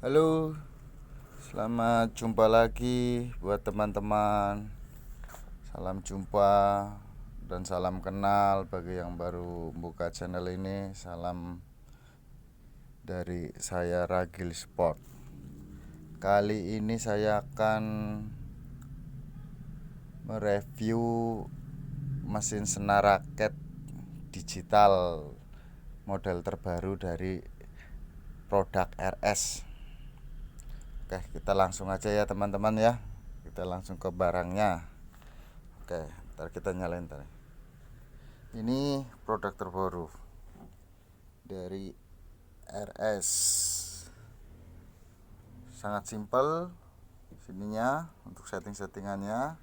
Halo, selamat jumpa lagi buat teman-teman. Salam jumpa dan salam kenal bagi yang baru buka channel ini. Salam dari saya Ragil Sport. Kali ini saya akan mereview mesin senar raket digital model terbaru dari produk RS. Oke, kita langsung aja ya teman-teman ya. Kita langsung ke barangnya. Oke, ntar kita nyalain ntar. Ini produk terbaru dari RS. Sangat simpel sininya untuk setting-settingannya.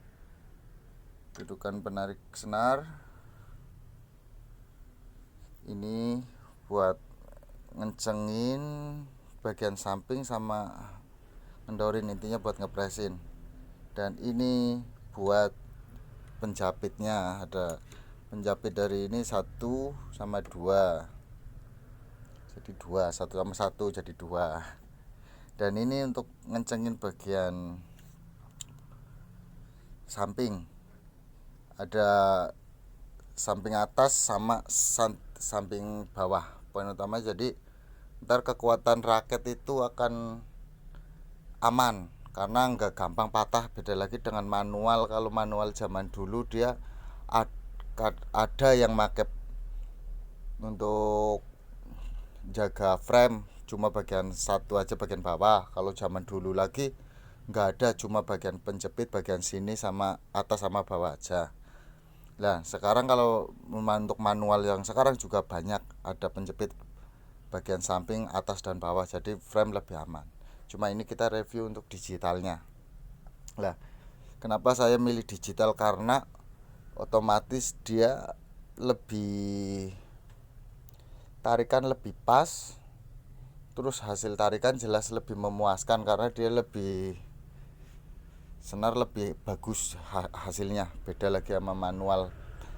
Dudukan penarik senar. Ini buat ngencengin bagian samping sama ngendorin, intinya buat ngepresin. Dan ini buat penjapitnya, ada penjapit dari ini 1 sama 2 jadi 2, 1 sama 1 jadi 2. Dan ini untuk ngencengin bagian samping, ada samping atas sama samping bawah. Poin utama jadi ntar kekuatan raket itu akan aman karena nggak gampang patah. Beda lagi dengan manual. Kalau manual zaman dulu dia ada yang make untuk jaga frame cuma bagian satu aja, bagian bawah. Kalau zaman dulu lagi nggak ada, cuma bagian penjepit bagian sini sama atas sama bawah aja. Nah sekarang kalau untuk manual yang sekarang juga banyak ada penjepit bagian samping, atas dan bawah, jadi frame lebih aman. Cuma ini kita review untuk digitalnya. Nah kenapa saya milih digital, karena otomatis dia lebih tarikan lebih pas, terus hasil tarikan jelas lebih memuaskan karena dia lebih senar lebih bagus hasilnya. Beda lagi sama manual,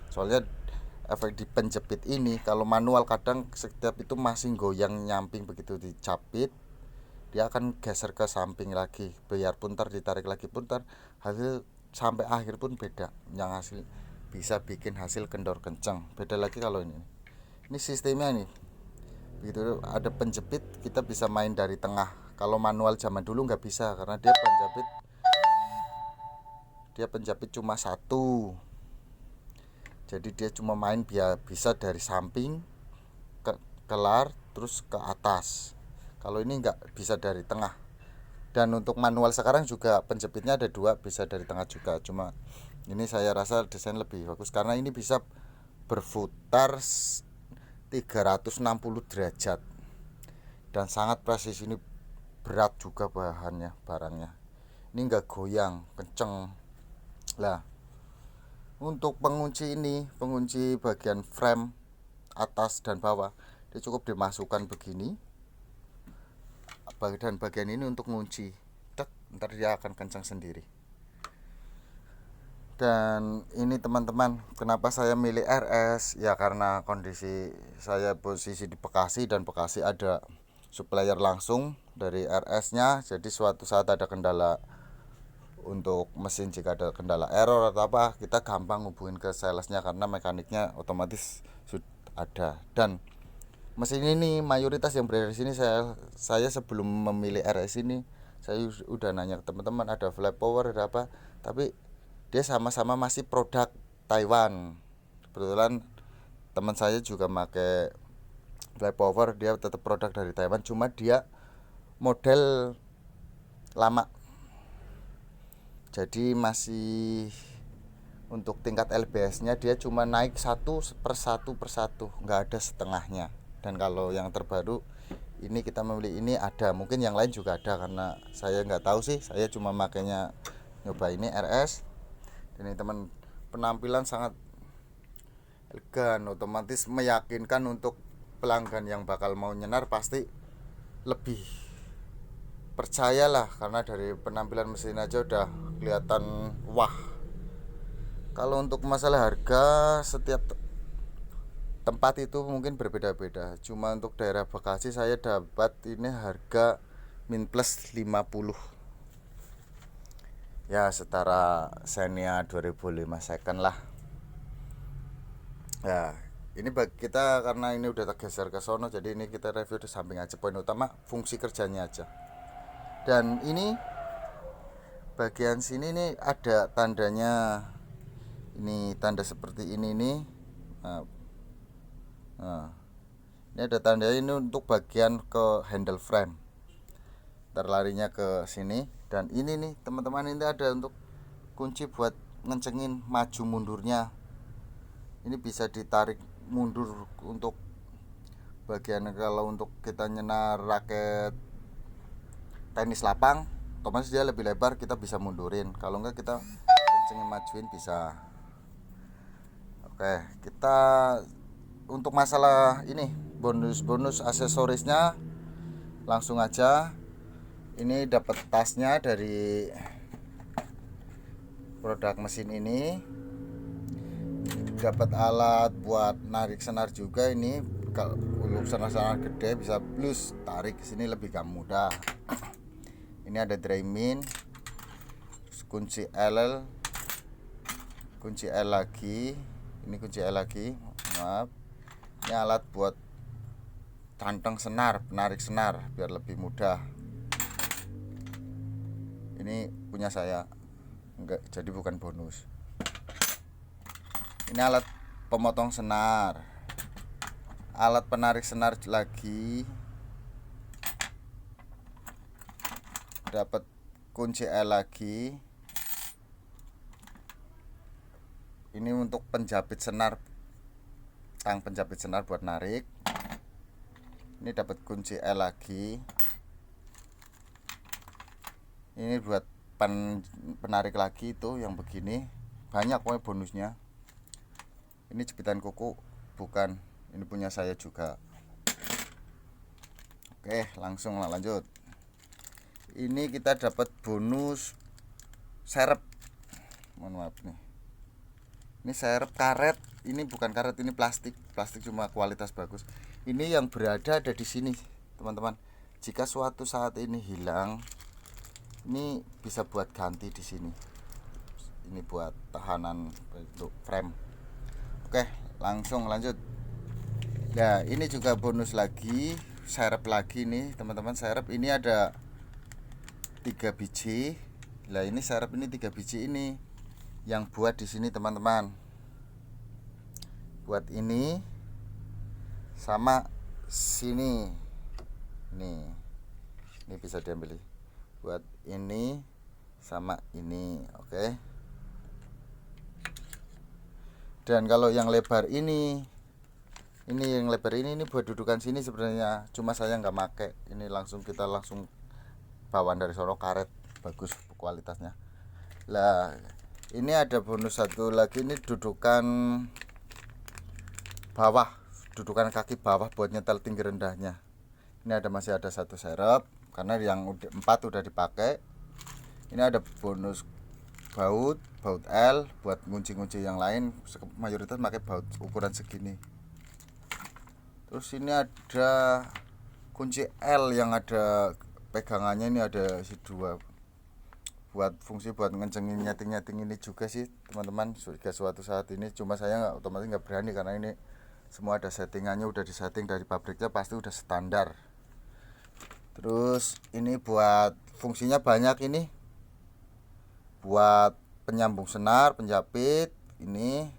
soalnya efek di penjepit ini kalau manual kadang setiap itu masih goyang nyamping, begitu dicapit dia akan geser ke samping lagi, biarpun ntar ditarik lagi pun ntar hasil sampai akhir pun beda, yang hasil bisa bikin hasil kendor kenceng. Beda lagi kalau ini sistemnya nih begitu, ada penjepit kita bisa main dari tengah. Kalau manual zaman dulu nggak bisa karena dia penjepit cuma 1, jadi dia cuma main biar bisa dari samping ke kelar terus ke atas. Kalau ini nggak bisa dari tengah. Dan untuk manual sekarang juga penjepitnya ada 2, bisa dari tengah juga. Cuma ini saya rasa desain lebih bagus karena ini bisa berputar 360 derajat dan sangat presisi. Ini berat juga barangnya. Ini nggak goyang kenceng. Lah untuk pengunci ini, pengunci bagian frame atas dan bawah, dia cukup dimasukkan begini, dan bagian ini untuk ngunci. Ntar dia akan kencang sendiri. Dan ini teman-teman, kenapa saya milih RS? Ya karena kondisi saya posisi di Bekasi, dan Bekasi ada supplier langsung dari RS-nya. Jadi suatu saat ada kendala untuk mesin, jika ada kendala error atau apa, kita gampang hubungin ke salesnya karena mekaniknya otomatis sudah ada. Dan mesin ini mayoritas yang berada di sini, saya sebelum memilih RS ini saya udah nanya ke teman-teman, ada flat power ada apa, tapi dia sama-sama masih produk Taiwan. Kebetulan teman saya juga pakai flat power, dia tetap produk dari Taiwan, cuma dia model lama. Jadi masih untuk tingkat LBS-nya dia cuma naik 1/1/1, nggak ada setengahnya. Dan kalau yang terbaru ini kita memilih ini ada, mungkin yang lain juga ada karena saya nggak tahu sih, saya cuma makanya nyoba ini RS. Dan ini teman, penampilan sangat elegan, otomatis meyakinkan untuk pelanggan yang bakal mau nyenar pasti lebih percayalah karena dari penampilan mesin aja udah kelihatan wah. Kalau untuk masalah harga, setiap tempat itu mungkin berbeda-beda. Cuma untuk daerah Bekasi saya dapat ini harga min plus 50 ya, setara Xenia 2005 second lah. Ya, ini bagi kita karena ini udah tergeser ke sono, jadi ini kita review di samping aja, poin utama fungsi kerjanya aja. Dan ini bagian sini nih ada tandanya, ini tanda seperti ini nih. Nah, ini ada tanda ini untuk bagian ke handle frame, terlarinya ke sini. Dan ini nih teman-teman, ini ada untuk kunci buat ngencengin maju mundurnya. Ini bisa ditarik mundur untuk bagian kalau untuk kita nyenar raket tenis lapang, otomatis dia lebih lebar, kita bisa mundurin. Kalau enggak kita kencengin majuin bisa. Oke, kita untuk masalah ini bonus aksesorisnya langsung aja. Ini dapat tasnya dari produk mesin ini, dapat alat buat narik senar juga. Ini kalau senar gede bisa plus tarik ke sini lebih mudah. Ini ada Dramine, kunci L lagi. Ini kunci L lagi, maaf. Ini alat buat canteng senar, penarik senar biar lebih mudah. Ini punya saya, enggak, jadi bukan bonus. Ini alat pemotong senar, alat penarik senar lagi, dapat kunci L lagi. Ini untuk penjepit senar, tang penjepit senar buat narik. Ini dapat kunci L lagi. Ini buat penarik lagi, itu yang begini. Banyak pokoknya bonusnya. Ini jepitan kuku, bukan, ini punya saya juga. Oke, langsung lanjut. Ini kita dapat bonus serep. Mohon maaf nih. Ini serep karet. Ini bukan karet, ini plastik. Plastik cuma kualitas bagus. Ini yang ada di sini, teman-teman. Jika suatu saat ini hilang, ini bisa buat ganti di sini. Ini buat tahanan untuk frame. Oke, langsung lanjut. Ya, ini juga bonus lagi, serep lagi nih, teman-teman. Serep ini ada 3 biji. Lah ini serep ini 3 biji ini yang buat di sini, teman-teman. Buat ini sama sini. Ini bisa diambil. Buat ini sama ini, oke. Dan kalau yang lebar ini yang lebar ini buat dudukan sini sebenarnya, cuma saya nggak make. Ini kita langsung bawaan dari sono, karet bagus kualitasnya. Lah ini ada bonus satu lagi, ini dudukan bawah, dudukan kaki bawah buat nyetel tinggi rendahnya. Ini masih ada satu serep karena yang 4 udah dipakai. Ini ada bonus baut L buat kunci-kunci yang lain, mayoritas pakai baut ukuran segini. Terus ini ada kunci L yang ada pegangannya, ini ada si 2 buat fungsi buat ngencengin nyeting ini juga sih, teman-teman. Jika suatu saat ini, cuma saya otomatis nggak berani karena ini semua ada settingannya, udah disetting dari pabriknya, pasti udah standar. Terus ini buat fungsinya banyak, ini buat penyambung senar, penjepit, ini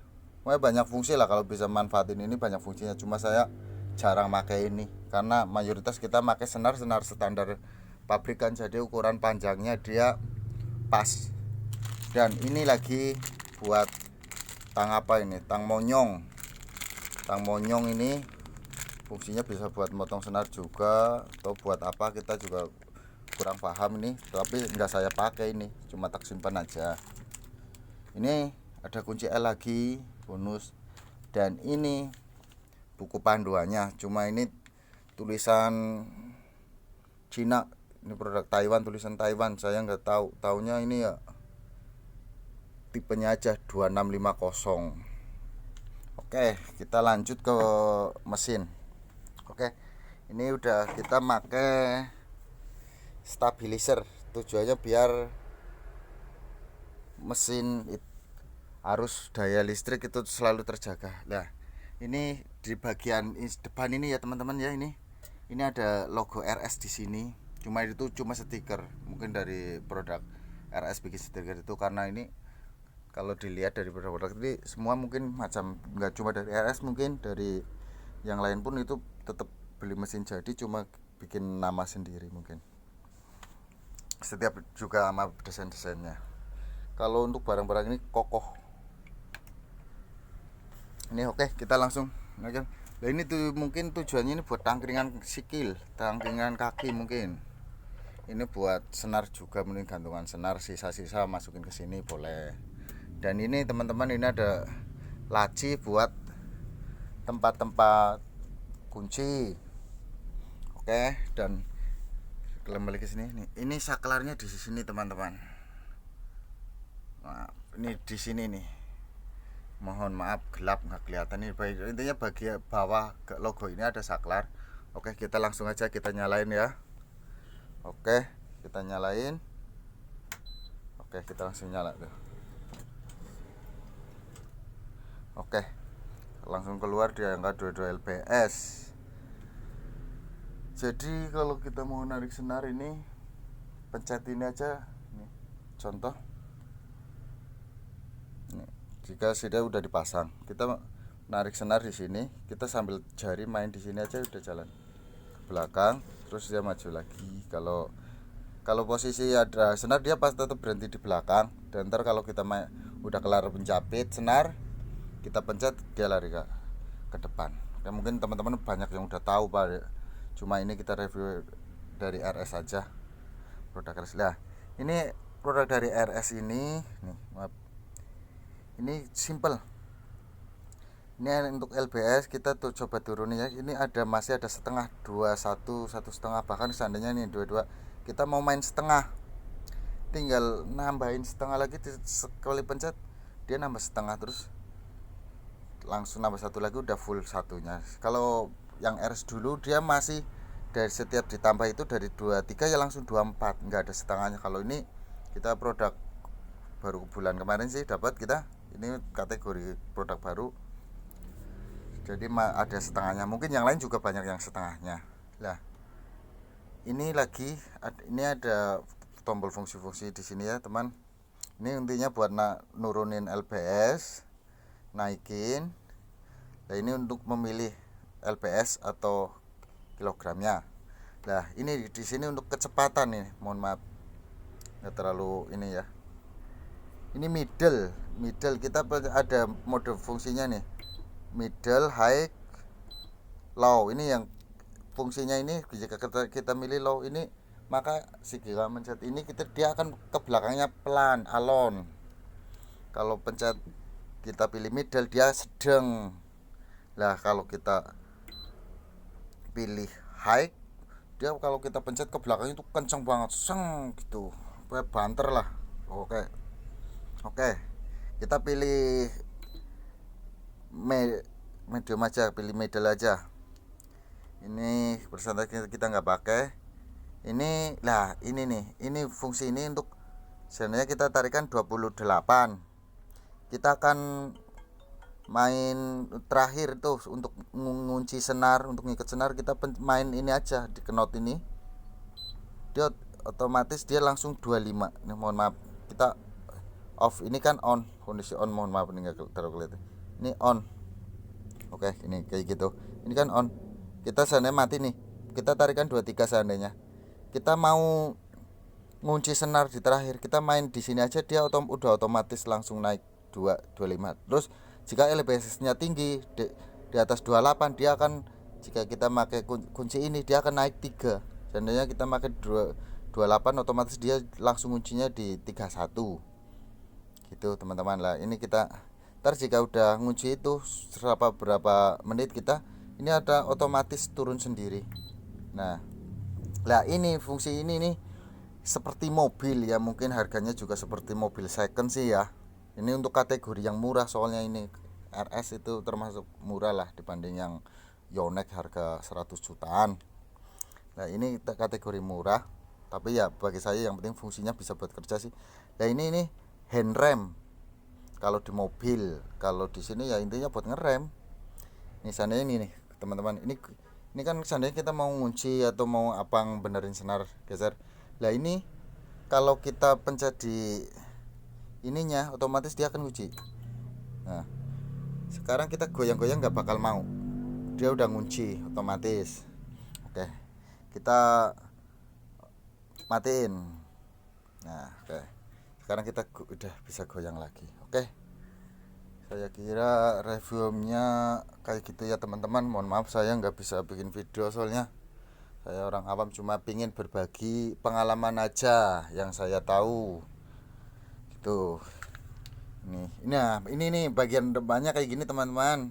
banyak fungsi lah. Kalau bisa manfaatin ini banyak fungsinya, cuma saya jarang pakai ini karena mayoritas kita pakai senar standar pabrikan, jadi ukuran panjangnya dia pas. Dan ini lagi buat tang apa ini, tang monyong ini fungsinya bisa buat motong senar juga atau buat apa, kita juga kurang paham ini, tapi enggak saya pakai, ini cuma tak simpan aja. Ini ada kunci L lagi bonus. Dan ini buku panduannya, cuma ini tulisan Cina, ini produk Taiwan, tulisan Taiwan, saya nggak taunya ini ya tipenya aja 2650. Oke, kita lanjut ke mesin. Oke, ini udah kita pakai stabilizer, tujuannya biar mesin arus daya listrik itu selalu terjaga. Nah, ini di bagian depan ini ya teman-teman ya, ini ada logo RS di sini. Cuma itu cuma stiker, mungkin dari produk RS bikin stiker itu, karena ini kalau dilihat dari produk-produk ini semua mungkin macam, nggak cuma dari RS, mungkin dari yang lain pun itu tetap beli mesin jadi, cuma bikin nama sendiri mungkin. Setiap juga sama desain-desainnya. Kalau untuk barang-barang ini kokoh. Ini oke, kita langsung. Nah, ini tuh mungkin tujuannya ini buat tangkringan sikil, tangkringan kaki mungkin. Ini buat senar juga, mending gantungan senar, sisa-sisa masukin ke sini boleh. Dan ini teman-teman, ini ada laci buat tempat-tempat kunci. Oke, dan kembali ke sini nih. Ini saklarnya di sini teman-teman. Nah, ini di sini nih. Mohon maaf gelap nggak kelihatan nih. Intinya bagian bawah ke logo ini ada saklar. Oke, kita langsung aja kita nyalain ya. Oke, kita nyalain. Oke, kita langsung nyala tuh. Oke, langsung keluar di angka 22 lbs. Jadi kalau kita mau narik senar ini, pencet ini aja. Nih, contoh. Nih, jika sudah dipasang, kita narik senar di sini, kita sambil jari main di sini aja udah jalan ke belakang, terus dia maju lagi. Kalau posisi ada senar, dia pas tetap berhenti di belakang. Dan ntar kalau kita udah kelar menjepit senar, kita pencet, dia lari ke depan. Ya, mungkin teman-teman banyak yang udah tahu Pak. Cuma ini kita review dari RS aja, produk RS. Nah, ini produk dari RS ini nih, maaf. Ini simple. Ini untuk LBS kita tuh coba turunin ya. Ini masih ada setengah, 21, 1,5, bahkan seandainya nih 22, kita mau main setengah, tinggal nambahin setengah lagi, sekali pencet dia nambah setengah, terus langsung nambah satu lagi udah full satunya. Kalau yang RS dulu dia masih dari setiap ditambah itu dari 23 ya langsung 24, nggak ada setengahnya. Kalau ini kita produk baru bulan kemarin sih dapat kita, ini kategori produk baru, jadi ada setengahnya. Mungkin yang lain juga banyak yang setengahnya. Lah, ini ada tombol fungsi-fungsi di sini ya teman. Ini intinya buat nurunin LBS, naikin. Nah, ini untuk memilih LBS atau kilogramnya. Nah, ini di sini untuk kecepatan nih, mohon maaf nggak terlalu ini ya. Ini middle kita ada mode fungsinya nih, middle, high, low. Ini yang fungsinya ini, jika kita milih low ini, maka si kita mencet ini dia akan ke belakangnya pelan, alon. Kalau pencet kita pilih middle, dia sedang. Lah, kalau kita pilih high, dia kalau kita pencet ke belakang itu kenceng banget, seng gitu, kayak banter lah. Oke, kita pilih medium aja, pilih middle aja. Ini persentase kita nggak pakai. Ini lah, ini nih, ini fungsi ini untuk sebenarnya kita tarikan 28. Kita akan main terakhir tuh untuk ngunci senar, untuk ngikat senar, kita main ini aja di knot ini, dia otomatis dia langsung 25. Nih, mohon maaf, kita off, ini kan on, kondisi on, mohon maaf ini nggak terlalu kelihatan, ini on. Oke, ini kayak gitu, ini kan on. Kita seandainya mati nih, kita tarikan 23. Seandainya kita mau ngunci senar di terakhir, kita main di sini aja, dia udah otomatis langsung naik 25. Terus jika LBS-nya tinggi di atas 28, dia akan, jika kita pakai kunci ini, dia akan naik 3. Seandainya kita pakai 28, otomatis dia langsung kuncinya di 31. Gitu teman-teman. Lah, ini kita jika udah ngunci itu berapa menit, kita ini ada otomatis turun sendiri. Nah, ini fungsi ini nih seperti mobil ya, mungkin harganya juga seperti mobil second sih ya. Ini untuk kategori yang murah, soalnya ini RS itu termasuk murah lah dibanding yang Yonex harga 100 jutaan. Nah, ini kategori murah, tapi ya bagi saya yang penting fungsinya bisa buat kerja sih. Nah ini hand rem kalau di mobil, kalau di sini ya intinya buat ngerem. Ini seandainya ini nih teman-teman, ini kan seandainya kita mau ngunci atau mau apa benerin senar geser. Lah ini kalau kita pencet di ininya otomatis dia akan ngunci. Nah sekarang kita goyang-goyang nggak bakal mau, dia udah ngunci otomatis. Oke, kita matiin. Nah oke, sekarang kita udah bisa goyang lagi. Oke, saya kira reviewnya kayak gitu ya teman-teman. Mohon maaf saya nggak bisa bikin video soalnya saya orang awam, cuma pingin berbagi pengalaman aja yang saya tahu gitu. Ini nih bagian depannya kayak gini teman-teman,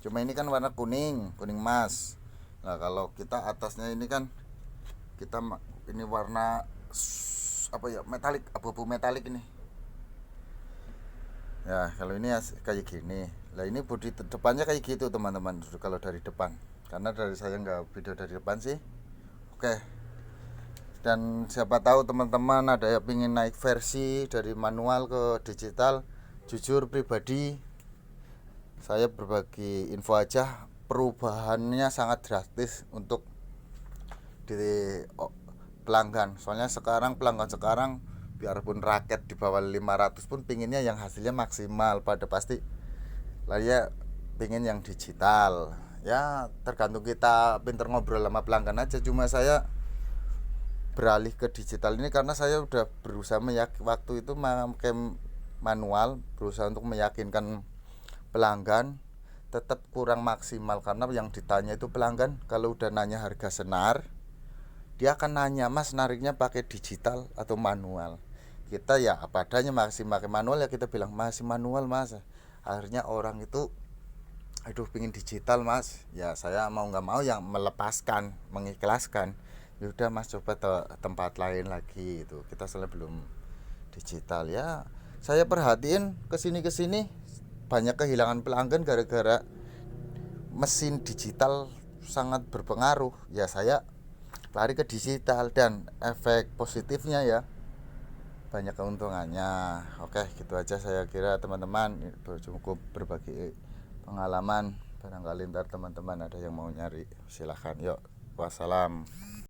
cuma ini kan warna kuning kuning emas. Nah kalau kita atasnya ini kan kita ini warna apa ya, metalik, abu-abu metalik ini ya. Kalau ini kayak gini. Lah ini bodi depannya kayak gitu teman-teman kalau dari depan, karena dari saya nggak video dari depan sih. Oke, dan siapa tahu teman-teman ada yang ingin naik versi dari manual ke digital. Jujur pribadi saya berbagi info aja, perubahannya sangat drastis untuk di pelanggan. Soalnya sekarang pelanggan sekarang biarpun raket di bawah 500 pun pinginnya yang hasilnya maksimal, pada pasti lah ya pingin yang digital. Ya tergantung kita pinter ngobrol sama pelanggan aja. Cuma saya beralih ke digital ini karena saya udah berusaha waktu itu memakai manual, berusaha untuk meyakinkan pelanggan, tetap kurang maksimal. Karena yang ditanya itu pelanggan kalau udah nanya harga senar, dia akan nanya, mas nariknya pakai digital atau manual. Kita ya apa adanya, masih pakai manual ya kita bilang masih manual mas. Akhirnya orang itu aduh pingin digital mas, ya saya mau nggak mau yang melepaskan, mengikhlaskan. Ya udah mas coba tempat lain lagi itu, kita selalu belum digital ya. Saya perhatiin kesini banyak kehilangan pelanggan gara-gara mesin digital sangat berpengaruh. Ya saya lari ke digital dan efek positifnya ya banyak keuntungannya. Oke gitu aja saya kira teman-teman, cukup berbagi pengalaman. Barangkali ntar teman-teman ada yang mau nyari silahkan. Yuk wassalam.